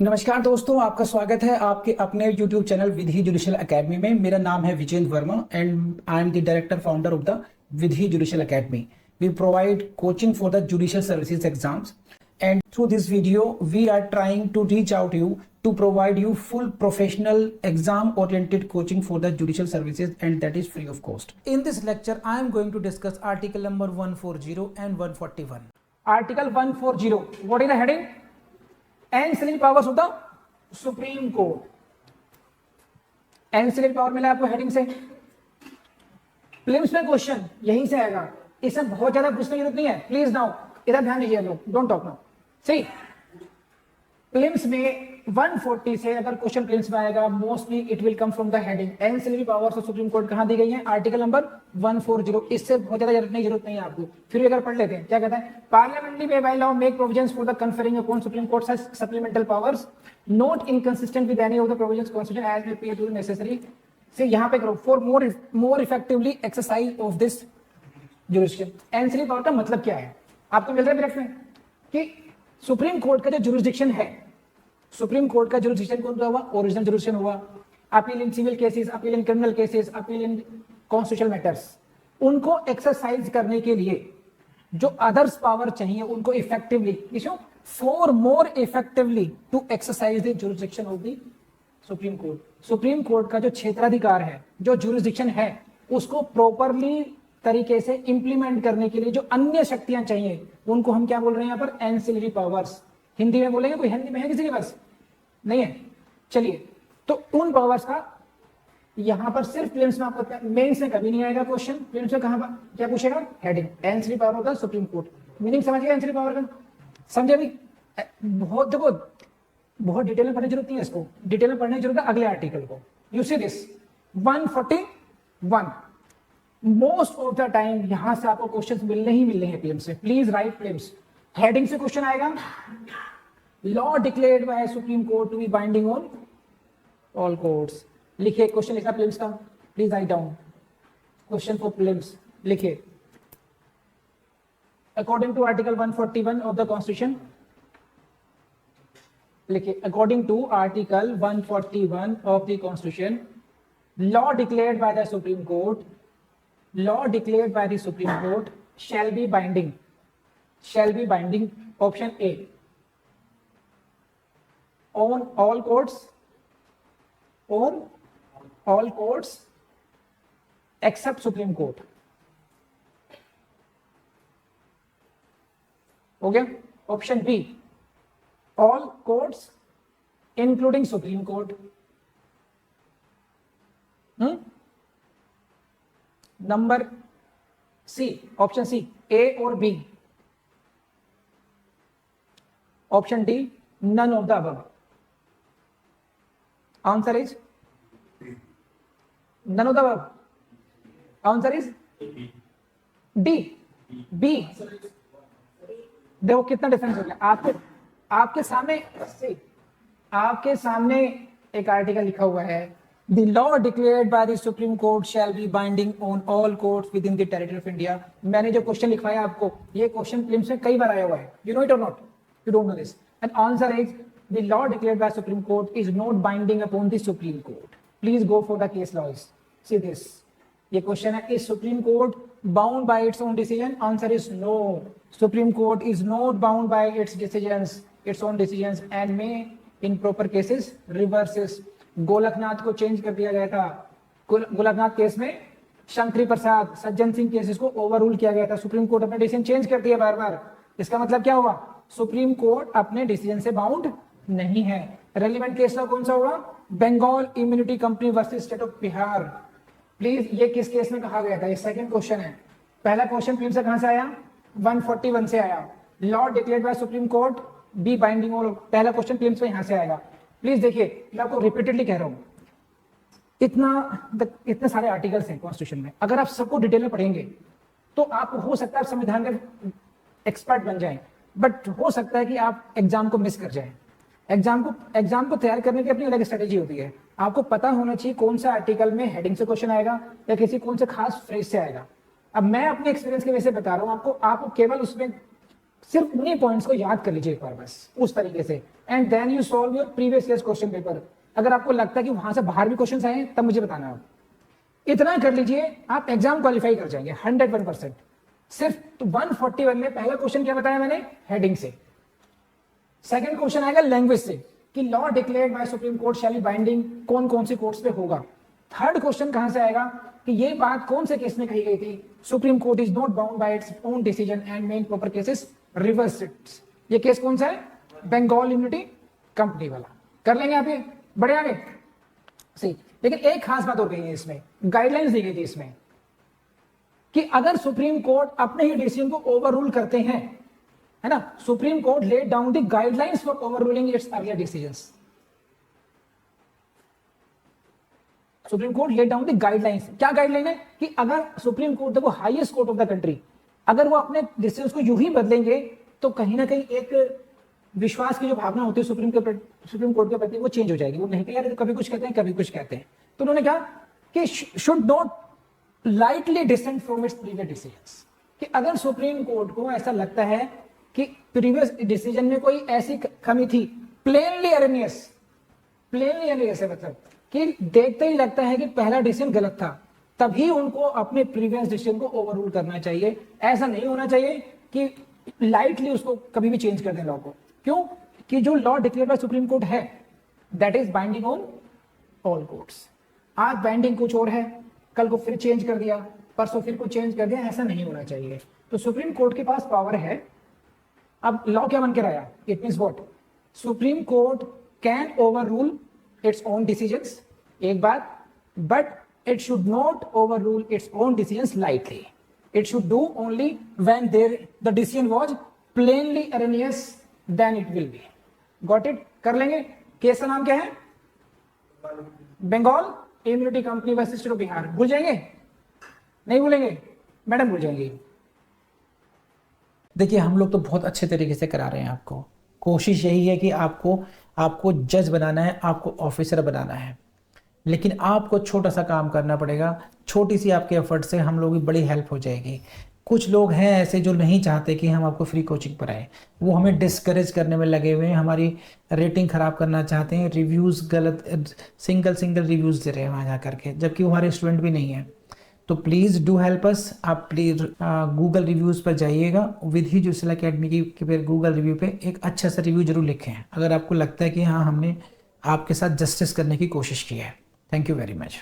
नमस्कार दोस्तों, आपका स्वागत है आपके अपने YouTube channel Vidhi judicial academy में। मेरा नाम है Vijendra Verma and I am the director founder of the Vidhi judicial academy. We provide coaching for the judicial services exams, and through this video we are trying to reach out to you to provide you full professional exam oriented coaching for the judicial services, and that is free of cost. In this lecture I am going to discuss article number 140 and 141. Article 140, what is the heading? Ancillary powers of the Supreme Court. Ancillary power मिला आपको heading से। Prelims में question यहीं से आएगा, इसमें बहुत ज्यादा पूछने की जरूरत नहीं है। प्लीज नाउ इधर ध्यान दीजिए लोग, डोंट टॉक नाउ। सही, प्रीलिम्स में 140 से अगर क्वेश्चन प्रीलिम्स में आएगा, mostly it will come from the heading ancillary powers of supreme court. कहां दी गई है? Article number 140। इससे बहुत ज्यादा जरूरत नहीं है आपको। फिर भी अगर पढ़ लेते हैं, क्या कहता है? Parliamentary may by law make provisions for the conferring upon supreme court such supplemental powers not inconsistent with any of the provisions constitution as may appear to necessary. से यहां पे करो for more effectively exercise of this jurisdiction. Ancillary power का मतलब क्या है? आपको मिल रहा है ब्रैकेट में कि सुप्रीम कोर्ट का जो जुरिस्डिक्शन है, सुप्रीम कोर्ट का जुरिस्डिक्शन कौन सा हुआ? ओरिजिनल जुरिस्डिक्शन हुआ। Appeal in civil cases, appeal in criminal cases, appeal in constitutional matters, उनको एक्सरसाइज करने के लिए जो अदर्स पावर चाहिए उनको effectively, for more effectively to exercise the jurisdiction of the supreme court. Supreme court का जो क्षेत्राधिकार है, जो जुरिस्डिक्शन है, उसको प्रॉपरली तरीके से इंप्लीमेंट करने के लिए जो अन्य शक्तियां चाहिए उनको हम क्या बोल रहे हैं यहाँ पर? Ancillary powers. हिंदी में बोलेंगे? कोई हिंदी में है किसी के पास? नहीं है? चलिए, तो उन पावर्स का यहां पर सिर्फ प्रीलिम्स में आपको, मेंस में कभी नहीं आएगा क्वेश्चन। प्रीलिम्स में कहां पर क्या पूछेगा? हेडिंग एंसिलरी पावर होगा सुप्रीम कोर्ट। मीनिंग समझिए एंसिलरी पावर का, समझे अभी? बहुत देखो, बहुत डिटेल में पढ़ने की जरूरत नहीं है इसको, डिटेल में पढ़ने की जरूरत है अगले आर्टिकल को। You see this 141, most of the time यहां से आपको क्वेश्चंस मिलने ही मिलने हैं प्रीलिम्स में। Please write prelims. हेडिंग से क्वेश्चन आएगा, law declared by Supreme Court to be binding on all courts. लिखिए क्वेश्चन लिखना प्रीलिम्स का, please write down question for prelims. लिखिए, according to article 141 of the constitution, लिखिए according to article 141 of the constitution, law declared by the supreme Court, law declared by the Supreme Court shall be binding, option A, on all courts except Supreme Court. हो गया? Option B, all courts including Supreme Court. Number C, option C, A और B. Option D, none of the above. Answer is none of the above. Answer is D, B. देखो कितना difference हो गया। आपके सामने एक आर्टिकल लिखा हुआ है, The law declared by the Supreme Court shall be binding on all courts within the territory of India. मैंने जो क्वेश्चन लिखवाया आपको, ये क्वेश्चन प्रीलिम्स में कई बार आया हुआ है। You know it or not? You don't know this. And answer is the law declared by Supreme Court is not binding upon the Supreme Court. Please go for the case laws. See this. ये question है, is Supreme Court bound by its own decision? Answer is no. Supreme Court is not bound by its own decisions, and may in proper cases reverses. Golaknath को change कर दिया गया था। Golaknath case में शंकरी प्रसाद, Sajjan Singh cases को overrule किया गया था। सुप्रीम कोर्ट अपने डिसीजन चेंज कर दिया बार बार। इसका मतलब क्या हुआ? सुप्रीम कोर्ट अपने डिसीजन से बाउंड नहीं है। रेलिवेंट केस कौन सा हुआ? Bengal immunity company versus state of Bihar. Please, ये किस केस में कहा गया था? ये सेकंड क्वेश्चन है। पहला क्वेश्चन प्रीलिम्स से कहां से आया? 141 से आया। Law declared by Supreme court B binding on, पहला क्वेश्चन प्रीलिम्स में यहां से आएगा। प्लीज देखिए, मैं आपको रिपीटेडली कह रहा हूं, इतने सारे आर्टिकल्स हैं कॉन्स्टिट्यूशन में। अगर आप सबको डिटेल में पढ़ेंगे तो आप हो सकता है आप संविधान के एक्सपर्ट बन जाएं, बट हो सकता है कि आप एग्जाम को मिस कर जाएं। एग्जाम को तैयार करने की अपनी अलग स्ट्रेटेजी होती है। आपको पता होना चाहिए कौन सा आर्टिकल में हेडिंग से क्वेश्चन आएगा या किसी कौन से खास फ्रेज से आएगा। अब मैं अपने एक्सपीरियंस की वजह से बता रहा हूं आपको केवल उसमें सिर्फ उन्हीं पॉइंट्स को याद कर लीजिए एक बार, बस उस तरीके से and then you solve your previous year question paper. अगर आपको लगता है कि वहां से बाहर भी क्वेश्चन आए हैं तब मुझे बताना आप। इतना कर लीजिए, आप एग्जाम क्वालिफाई कर जाएंगे 101%। सिर्फ तो 141 में पहला क्वेश्चन क्या बताया मैंने, हेडिंग से। सेकंड क्वेश्चन आएगा लैंग्वेज से कि law declared by Supreme court shall be binding कौन कौन से कोर्ट्स पे होगा। थर्ड क्वेश्चन कहां से आएगा कि ये बात कौन से केस में कही गई थी, supreme court is not bound by its own decision and main proper cases reverse it's. ये केस कौन सा है, बंगाल इम्यूनिटी कंपनी वाला। कर लेंगे आप ये, बड़े आगे सही। लेकिन एक खास बात और कही है इसमें, गाइडलाइंस दी गई थी इसमें कि अगर सुप्रीम कोर्ट अपने ही डिसीजन को ओवर रूल करते हैं, है ना, supreme court laid down the guidelines for over ruling it's earlier decisions. Supreme court laid down the guidelines. क्या गाइडलाइन है कि अगर सुप्रीम कोर्ट, देखो highest court of the country, अगर वो अपने डिसीजंस को यूं ही बदलेंगे तो कहीं ना कहीं एक विश्वास की जो भावना होती है सुप्रीम कोर्ट के प्रति वो चेंज हो जाएगी। वो नहीं यार कभी कुछ कहते हैं कभी कुछ कहते हैं। तो उन्होंने कहा कि should not lightly decent from its previous decisions, कि अगर सुप्रीम कोर्ट को ऐसा लगता है कि प्रीवियस डिसीजन में कोई ऐसी कमी थी, प्लेनली एरनियस है, मतलब कि देखते ही लगता है कि पहला डिसीजन गलत था, तभी उनको अपने प्रीवियस डिसीजन को ओवररूल करना चाहिए। ऐसा नहीं होना चाहिए कि लाइटली उसको कभी भी चेंज कर दें लॉ को। क्यों कि जो law declare by Supreme Court है that is binding on all courts. आज बाइंडिंग कुछ और है, कल को फिर चेंज कर दिया, परसों फिर कुछ चेंज कर दिया, ऐसा नहीं होना चाहिए। तो सुप्रीम कोर्ट के पास पावर है। अब लॉ क्या बन के आया, it means what, supreme court can over rule its own decisions, एक बात, but it should not over rule its own decisions lightly. It should do only when the decision was plainly erroneous, then it will be. Got it. कर लेंगे। Case का नाम क्या है, Bengal immunity company versus state of Bihar. भूल जाएंगे, नहीं भूलेंगे, मैडम भूल जाएंगे। देखिए हम लोग तो बहुत अच्छे तरीके से करा रहे हैं आपको। कोशिश यही है कि आपको जज बनाना है, आपको ऑफिसर बनाना है, लेकिन आपको छोटा सा काम करना पड़ेगा। छोटी सी आपके एफर्ट से हम लोगों की बड़ी हेल्प हो जाएगी। कुछ लोग हैं ऐसे जो नहीं चाहते कि हम आपको फ्री कोचिंग कराएं, वो हमें डिस्करेज करने में लगे हुए हैं, हमारी रेटिंग ख़राब करना चाहते हैं, रिव्यूज़ गलत सिंगल रिव्यूज़ दे रहे हैं वहाँ जा करके, जबकि वो हमारे स्टूडेंट भी नहीं है। तो प्लीज़ डू हेल्प अस। आप प्लीज़ गूगल रिव्यूज़ पर जाइएगा, विद ही जुसल अकेडमी की फिर गूगल रिव्यू पे एक अच्छा सा रिव्यू जरूर लिखें अगर आपको लगता है कि हाँ हमने आपके साथ जस्टिस करने की कोशिश की है। Thank you very much.